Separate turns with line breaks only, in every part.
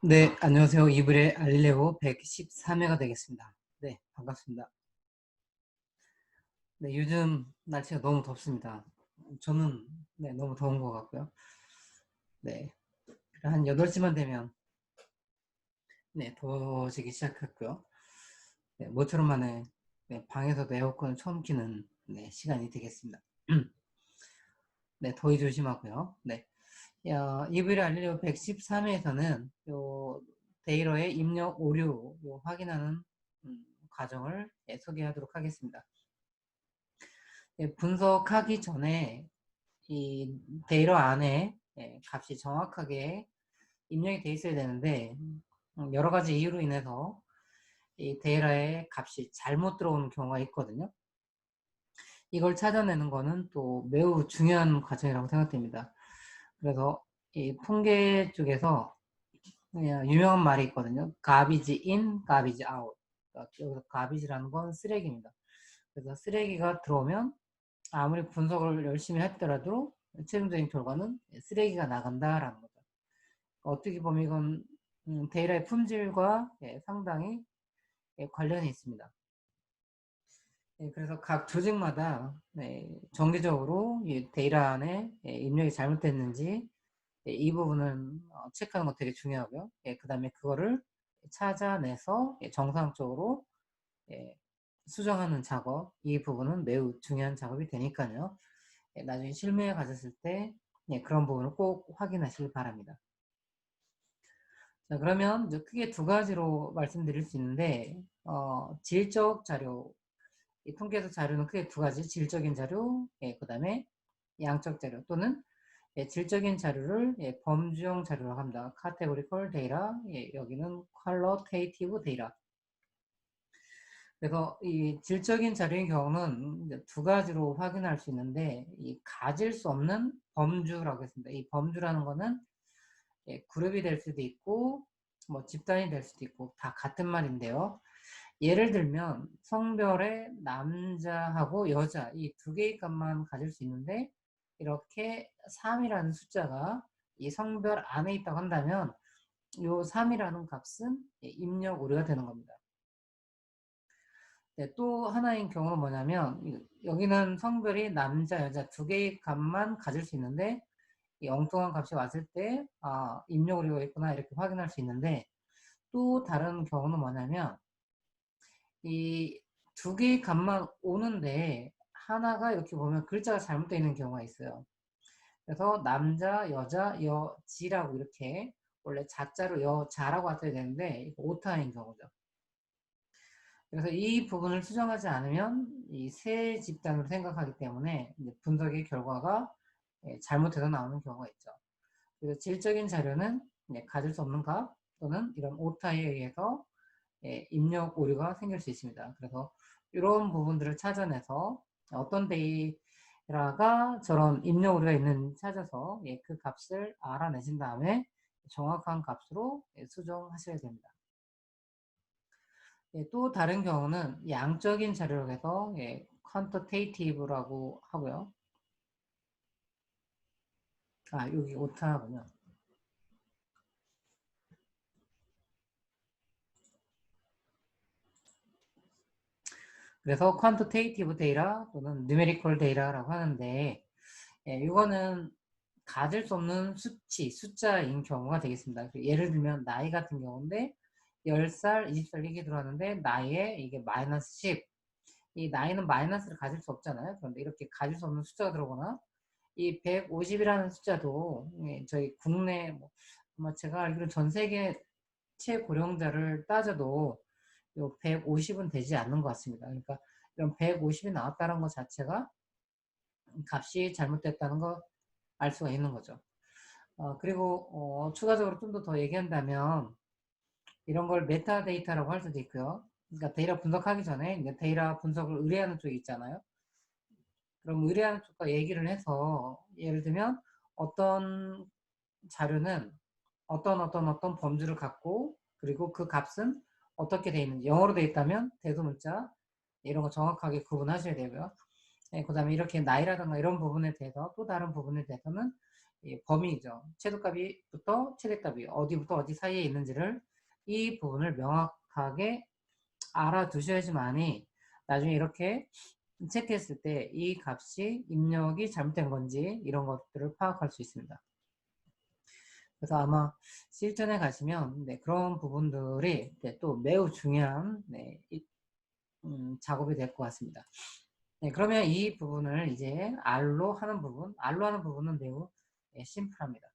네, 안녕하세요. 이불의 알릴레오 113회가 되겠습니다. 네, 반갑습니다. 네, 요즘 날씨가 너무 덥습니다. 저는 네, 너무 더운 것 같고요. 네, 한 8시만 되면 네, 더워지기 시작했고요. 네, 모처럼 만에 네, 방에서도 에어컨을 처음 켜는 네, 시간이 되겠습니다. 네, 더위 조심하고요. 네, 이불의 알릴레오 113회에서는 요 데이러의 입력 오류 확인하는 과정을 소개하도록 하겠습니다. 분석하기 전에 이 데이터 안에 값이 정확하게 입력이 돼 있어야 되는데 여러 가지 이유로 인해서 이 데이터의 값이 잘못 들어오는 경우가 있거든요. 이걸 찾아내는 거는 또 매우 중요한 과정이라고 생각됩니다. 그래서 이 통계 쪽에서 유명한 말이 있거든요. garbage in, garbage out. 그러니까 여기서 garbage라는 건 쓰레기입니다. 그래서 쓰레기가 들어오면 아무리 분석을 열심히 했더라도 최종적인 결과는 쓰레기가 나간다라는 거죠. 어떻게 보면 이건 데이터의 품질과 상당히 관련이 있습니다. 그래서 각 조직마다 정기적으로 이 데이터 안에 입력이 잘못됐는지 이 부분은 체크하는 거 되게 중요하고요. 그 다음에 그거를 찾아내서 정상적으로 수정하는 작업, 이 부분은 매우 중요한 작업이 되니까요. 나중에 실무에 가셨을 때 그런 부분을 꼭 확인하시길 바랍니다. 자, 그러면 이제 크게 두 가지로 말씀드릴 수 있는데 질적 자료, 이 통계에서 자료는 크게 두 가지, 질적인 자료, 그 다음에 양적 자료 또는 질적인 자료를 범주형 자료라고 합니다. Categorical data, 여기는 Qualitative data. 그래서 이 질적인 자료의 경우는 이제 두 가지로 확인할 수 있는데 이 가질 수 없는 범주라고 했습니다. 이 범주라는 거는 그룹이 될 수도 있고 뭐 집단이 될 수도 있고 다 같은 말인데요. 예를 들면 성별의 남자하고 여자 이 두 개의 값만 가질 수 있는데 이렇게 3이라는 숫자가 이 성별 안에 있다고 한다면 이 3이라는 값은 입력 오류가 되는 겁니다. 네, 또 하나인 경우는 뭐냐면 여기는 성별이 남자, 여자 두 개의 값만 가질 수 있는데 이 엉뚱한 값이 왔을 때 입력 오류가 있구나 이렇게 확인할 수 있는데 또 다른 경우는 뭐냐면 이 두 개의 값만 오는데 하나가 이렇게 보면 글자가 잘못되어 있는 경우가 있어요. 그래서 남자, 여자, 여지라고 이렇게 원래 자자로 여자라고 왔어야 되는데 오타인 경우죠. 그래서 이 부분을 수정하지 않으면 이 새 집단으로 생각하기 때문에 분석의 결과가 잘못해서 나오는 경우가 있죠. 그래서 질적인 자료는 가질 수 없는 값 또는 이런 오타에 의해서 입력 오류가 생길 수 있습니다. 그래서 이런 부분들을 찾아내서 어떤 데이터가 저런 입력 오류가 있는지 찾아서 그 값을 알아내신 다음에 정확한 값으로 수정하셔야 됩니다. 또 다른 경우는 양적인 자료라고 해서 quantitative라고 하고요. 여기 오타군요. 그래서 quantitative data 또는 numerical data라고 하는데 이거는 가질 수 없는 수치, 숫자인 경우가 되겠습니다. 예를 들면 나이 같은 경우인데 10살, 20살 이게 들어왔는데 나이에 이게 마이너스 10. 이 나이는 마이너스를 가질 수 없잖아요. 그런데 이렇게 가질 수 없는 숫자가 들어오거나 이 150이라는 숫자도 저희 국내 아마 제가 알기로 전 세계 최고령자를 따져도 요 150은 되지 않는 것 같습니다. 그러니까 이런 150이 나왔다는 것 자체가 값이 잘못됐다는 거 알 수가 있는 거죠. 그리고 추가적으로 좀 더 얘기한다면 이런 걸 메타데이터라고 할 수도 있고요. 그러니까 데이터 분석하기 전에 이제 데이터 분석을 의뢰하는 쪽이 있잖아요. 그럼 의뢰하는 쪽과 얘기를 해서 예를 들면 어떤 자료는 어떤 범주를 갖고 그리고 그 값은 어떻게 돼 있는지 영어로 돼 있다면 대소문자 이런 거 정확하게 구분하셔야 되고요. 그 다음에 이렇게 나이라든가 이런 부분에 대해서 또 다른 부분에 대해서는 이 범위죠. 최소값이부터 최대값이 어디부터 어디 사이에 있는지를 이 부분을 명확하게 알아두셔야지만이 나중에 이렇게 체크했을 때 이 값이 입력이 잘못된 건지 이런 것들을 파악할 수 있습니다. 그래서 아마 실전에 가시면 네, 그런 부분들이 네, 또 매우 중요한 네, 작업이 될 것 같습니다. 네, 그러면 이 부분을 이제 R로 하는 부분은 매우 네, 심플합니다.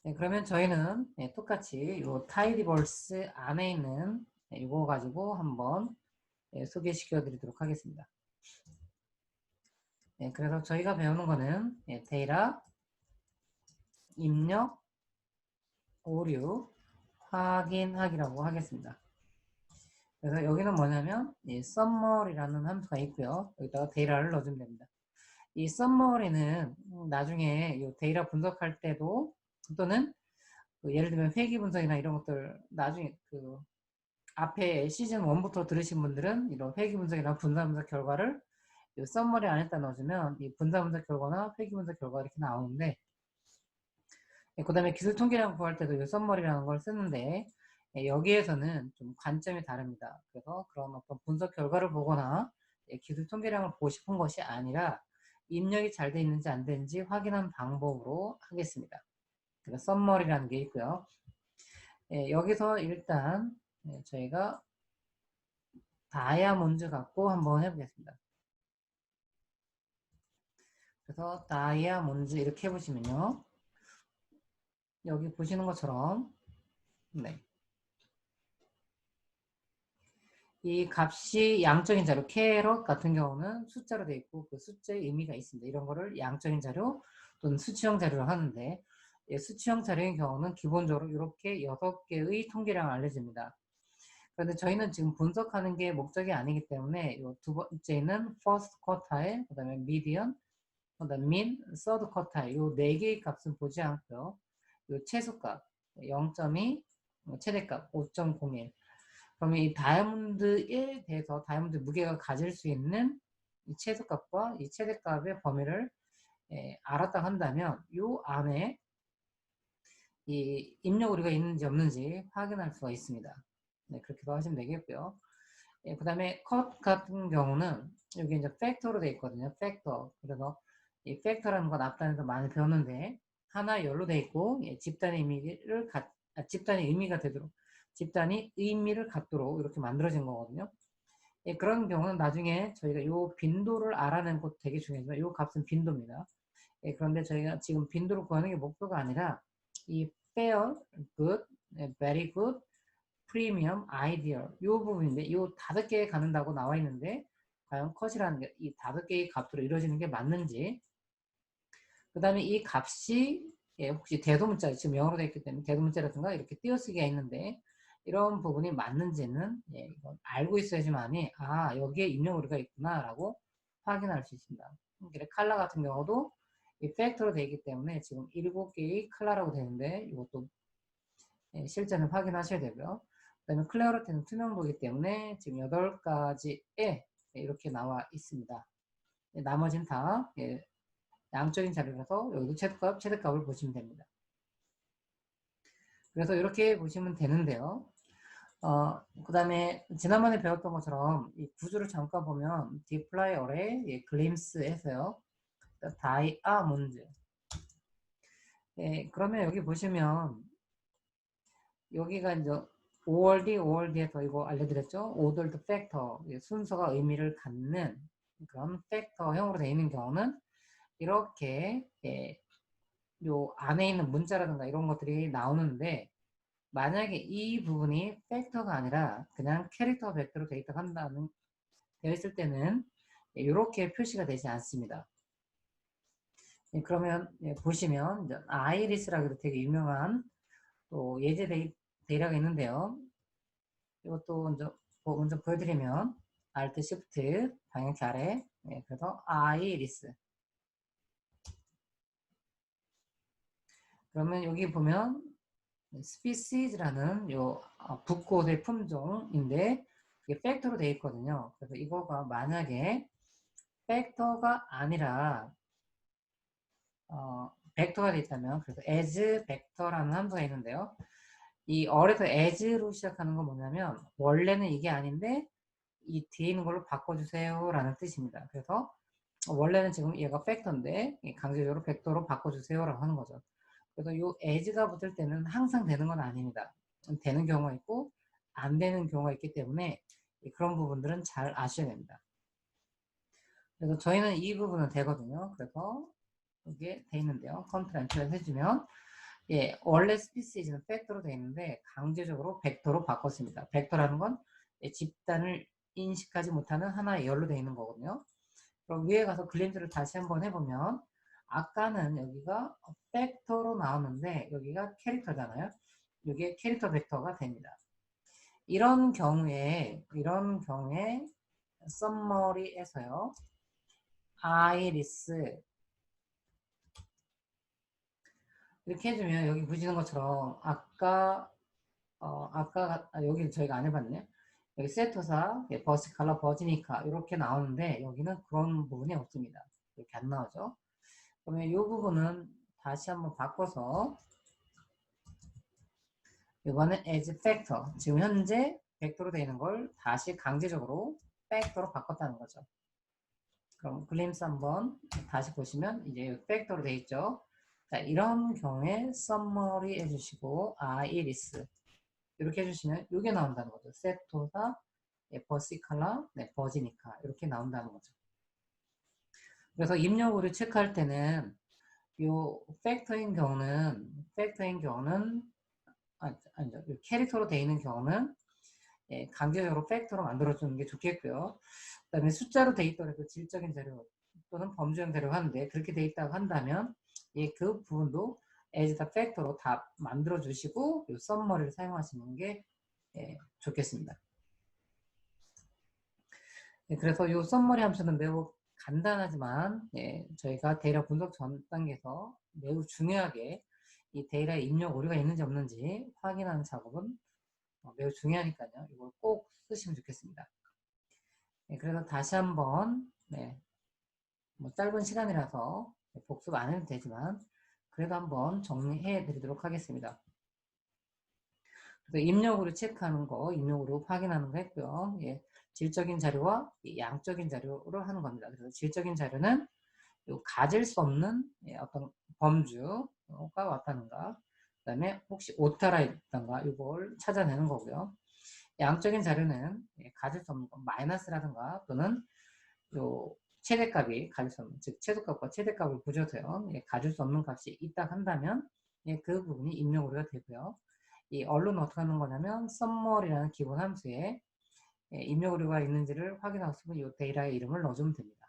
네, 그러면 저희는 네, 똑같이 이 타이디버스 안에 있는 네, 이거 가지고 한번 네, 소개시켜 드리도록 하겠습니다. 네, 그래서 저희가 배우는 거는 네, 데이터, 입력, 오류, 확인하기라고 하겠습니다. 그래서 여기는 뭐냐면 이 summary라는 함수가 있고요. 여기다가 데이터를 넣어주면 됩니다. 이 summary는 나중에 이 데이터 분석할 때도 또는 예를 들면 회귀 분석이나 이런 것들 나중에 그 앞에 시즌 1부터 들으신 분들은 이런 회귀 분석이나 분산 분석 결과를 이 summary 안에다 넣어주면 이 분산 분석 결과나 회귀 분석 결과 이렇게 나오는데 그 다음에 기술 통계량 구할 때도 이 summary라는 걸 쓰는데 여기에서는 좀 관점이 다릅니다. 그래서 그런 어떤 분석 결과를 보거나 기술 통계량을 보고 싶은 것이 아니라 입력이 잘 돼 있는지 안 되는지 확인하는 방법으로 하겠습니다. 그래서 summary라는 게 있고요. 여기서 일단 저희가 다이아몬드 갖고 한번 해보겠습니다. 그래서 다이아몬드 이렇게 해보시면요. 여기 보시는 것처럼 네. 이 값이 양적인 자료, 캐럿 같은 경우는 숫자로 되어 있고 그 숫자의 의미가 있습니다. 이런 거를 양적인 자료 또는 수치형 자료를 하는데 수치형 자료인 경우는 기본적으로 이렇게 6개의 통계량을 알려줍니다. 그런데 저희는 지금 분석하는 게 목적이 아니기 때문에 이 두 번째는 first quartile, 그 다음에 median, 그 다음에 mean, third quartile 이 4개의 값은 보지 않고요. 이 최소값 0.2, 최대값 5.01 그러면 이 다이아몬드에 대해서 다이아몬드 무게가 가질 수 있는 이 최소값과 이 최대값의 범위를 알았다 한다면 이 안에 이 입력 오류가 있는지 없는지 확인할 수가 있습니다. 네, 그렇게도 하시면 되겠고요. 그 다음에 컷 같은 경우는 여기 이제 팩터로 되어 있거든요. 팩터. 그래서 이 팩터라는 건 앞단에서 많이 배웠는데 하나 열로 되어 있고 집단의 의미가 되도록 집단이 의미를 갖도록 이렇게 만들어진 거거든요. 그런 경우는 나중에 저희가 이 빈도를 알아내는 것도 되게 중요하지만 이 값은 빈도입니다. 그런데 저희가 지금 빈도를 구하는 게 목표가 아니라 이 fair, good, very good, 프리미엄, 아이디얼 이 부분인데 이 5개에 갖는다고 나와 있는데 과연 컷이라는 게 이 5개의 값으로 이루어지는 게 맞는지 그 다음에 이 값이 혹시 대소문자 지금 영어로 되어 있기 때문에 대소문자라든가 이렇게 띄어쓰기가 있는데 이런 부분이 맞는지는 이건 알고 있어야지만이 여기에 입력 오류가 있구나 라고 확인할 수 있습니다. 그래 칼라 같은 경우도 이 팩터로 되어 있기 때문에 지금 7개의 칼라라고 되는데 이것도 실제는 확인하셔야 되고요. 그 다음에 클레어리티는 투명도이기 때문에 지금 8가지에 이렇게 나와 있습니다. 나머지는 다 양적인 자료라서 여기도 최대값, 최대값을 보시면 됩니다. 그래서 이렇게 보시면 되는데요. 그 다음에 지난번에 배웠던 것처럼 이 구조를 잠깐 보면 디플라이 어레이, 글림스에서요. 다이아몬드. 그러면 여기 보시면 여기가 이제 ORD에서 이거 알려드렸죠? Ordered Factor, 순서가 의미를 갖는 그런 팩터형으로 되어 있는 경우는 이렇게 요 안에 있는 문자라든가 이런 것들이 나오는데 만약에 이 부분이 팩터가 아니라 그냥 캐릭터 벡터로 되어 있을 때는 이렇게 표시가 되지 않습니다. 그러면 보시면 아이리스라고 되게 유명한 또 예제 데이터가 있는데요. 이것도 먼저 보여드리면 Alt Shift 방향키 아래 그래서 아이리스 그러면 여기 보면 species라는 요 붓꽃의 품종인데 이게 팩터로 되어 있거든요. 그래서 이거가 만약에 팩터가 아니라 벡터가 돼 있다면, 그래서 as 벡터라는 함수가 있는데요. 이 어에서 as로 시작하는 건 뭐냐면 원래는 이게 아닌데 이 뒤에 있는 걸로 바꿔주세요 라는 뜻입니다. 그래서 원래는 지금 얘가 팩터인데 강제적으로 벡터로 바꿔주세요 라고 하는 거죠. 그래서 이 as가 붙을 때는 항상 되는 건 아닙니다. 되는 경우가 있고 안 되는 경우가 있기 때문에 그런 부분들은 잘 아셔야 됩니다. 그래서 저희는 이 부분은 되거든요. 그래서 이게 돼 있는데요. 컨트롤 엔터를 해주면 원래 스피시즈는 팩터로 되어 있는데 강제적으로 벡터로 바꿨습니다. 벡터라는 건 집단을 인식하지 못하는 하나의 열로 되어 있는 거거든요. 그럼 위에 가서 글림즈를 다시 한번 해보면 아까는 여기가 팩터로 나오는데 여기가 캐릭터잖아요. 이게 캐릭터 벡터가 됩니다. 이런 경우에 썸머리에서요. 아이리스 이렇게 해주면 여기 보시는 것처럼 여기는 저희가 안 해봤네요. 여기 세토사, 버시칼라, 버지니카 이렇게 나오는데 여기는 그런 부분이 없습니다. 이렇게 안 나오죠. 그러면 이 부분은 다시 한번 바꿔서 이거는 as factor, 지금 현재 벡터로 되어 있는 걸 다시 강제적으로 팩터로 바꿨다는 거죠. 그럼 글림스 한번 다시 보시면 이제 팩터로 되어 있죠. 자, 이런 경우에 summary 해주시고 iris 이렇게 해주시면 이게 나온다는 거죠. 세토사, 버시칼라, 버지니카 이렇게 나온다는 거죠. 그래서 입력으로 체크할 때는 요 팩터인 경우는 아니죠. 캐릭터로 되어 있는 경우는 강제적으로 팩터로 만들어주는 게 좋겠고요. 그 다음에 숫자로 되어 있더라도 질적인 자료 또는 범주형 자료가 하는데 그렇게 되어 있다고 한다면 그 부분도 as the factor로 다 만들어 주시고 이 썸머리를 사용하시는 게 좋겠습니다. 그래서 이 썸머리 함수는 매우 간단하지만 저희가 데이터 분석 전 단계에서 매우 중요하게 이 데이터에 입력 오류가 있는지 없는지 확인하는 작업은 매우 중요하니까요. 이걸 꼭 쓰시면 좋겠습니다. 그래서 다시 한번 뭐 짧은 시간이라서 복습 안 해도 되지만 그래도 한번 정리해 드리도록 하겠습니다. 그래서 입력으로 체크하는 거, 입력으로 확인하는 거 했고요. 질적인 자료와 양적인 자료를 하는 겁니다. 그래서 질적인 자료는 가질 수 없는 어떤 범주가 왔다는가, 그 다음에 혹시 오타라 있던가 이걸 찾아내는 거고요. 양적인 자료는 가질 수 없는 거, 마이너스라든가 또는 요 최대값이 가질 수 없는, 즉 최소값과 최대값을 부셔서요. 가질 수 없는 값이 있다 한다면 그 부분이 입력 오류가 되고요. 이 언론은 어떻게 하는 거냐면 썸머리라는 기본 함수에 입력 오류가 있는지를 확인하고 싶으면 이 데이터의 이름을 넣어주면 됩니다.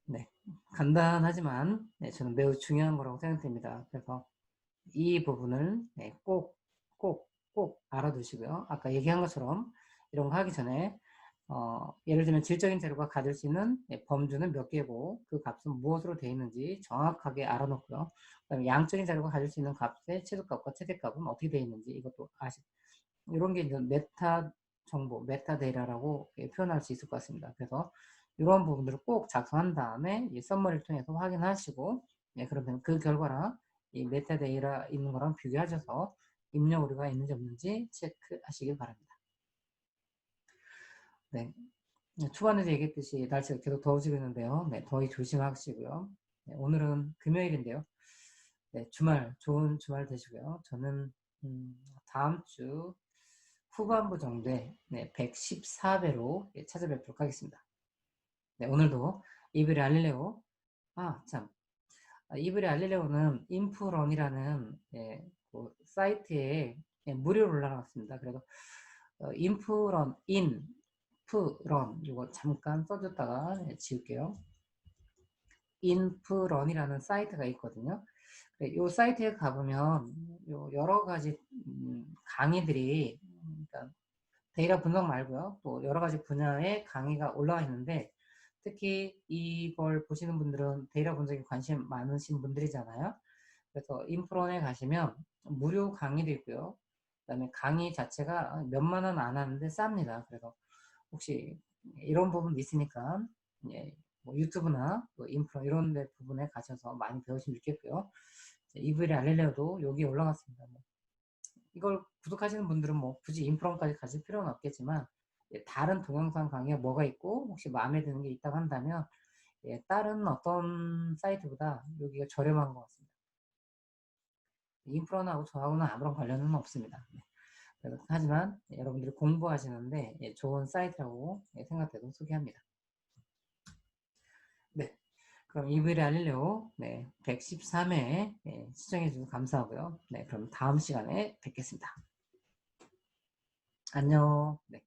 네. 간단하지만 저는 매우 중요한 거라고 생각됩니다. 그래서 이 부분을 꼭 알아두시고요. 아까 얘기한 것처럼 이런 거 하기 전에 예를 들면 질적인 자료가 가질 수 있는 범주는 몇 개고 그 값은 무엇으로 되어 있는지 정확하게 알아놓고요. 그다음에 양적인 자료가 가질 수 있는 값의 최소값과 최대값은 어떻게 되어 있는지 이것도 이런 게 이제 메타 정보, 메타 데이터라고 표현할 수 있을 것 같습니다. 그래서 이런 부분들을 꼭 작성한 다음에 이 썸머리를 통해서 확인하시고 그러면 그 결과랑 이 메타 데이터 있는 거랑 비교하셔서 입력 오류가 있는지 없는지 체크하시길 바랍니다. 네. 초반에도 얘기했듯이 날씨가 계속 더워지고 있는데요. 더위 조심하시고요. 오늘은 금요일인데요. 좋은 주말 되시고요. 저는 다음 주 후반부 정도에 114배로 찾아뵙도록 하겠습니다. 오늘도 이브리 알릴레오 이브리 알릴레오는 인프런이라는 그 사이트에 무료로 올라갔습니다. 그래서 인프런 이거 잠깐 써줬다가 지울게요. 인프런이라는 사이트가 있거든요. 이 사이트에 가보면 여러 가지 강의들이 그러니까 데이터 분석 말고요. 또 여러 가지 분야의 강의가 올라와 있는데 특히 이걸 보시는 분들은 데이터 분석에 관심 많으신 분들이잖아요. 그래서 인프론에 가시면 무료 강의도 있고요. 그다음에 강의 자체가 몇만 원 안 하는데 쌉니다. 그래서 혹시 이런 부분도 있으니까 예, 뭐 유튜브나 또 인프라 이런 데 부분에 가셔서 많이 배우시면 좋겠고요. 이브리 알릴레오도 여기 올라갔습니다. 뭐 이걸 구독하시는 분들은 뭐 굳이 인프론까지 가실 필요는 없겠지만 예, 다른 동영상 강의가 뭐가 있고 혹시 마음에 드는 게 있다고 한다면 예, 다른 어떤 사이트보다 여기가 저렴한 것 같습니다. 인프론하고 저하고는 아무런 관련은 없습니다. 네. 하지만 예, 여러분들이 공부하시는데 예, 좋은 사이트라고 예, 생각돼서 소개합니다. 네. 그럼 이브리 알릴레오 네, 113회 네, 시청해주셔서 감사하고요. 네, 그럼 다음 시간에 뵙겠습니다. 안녕. 네.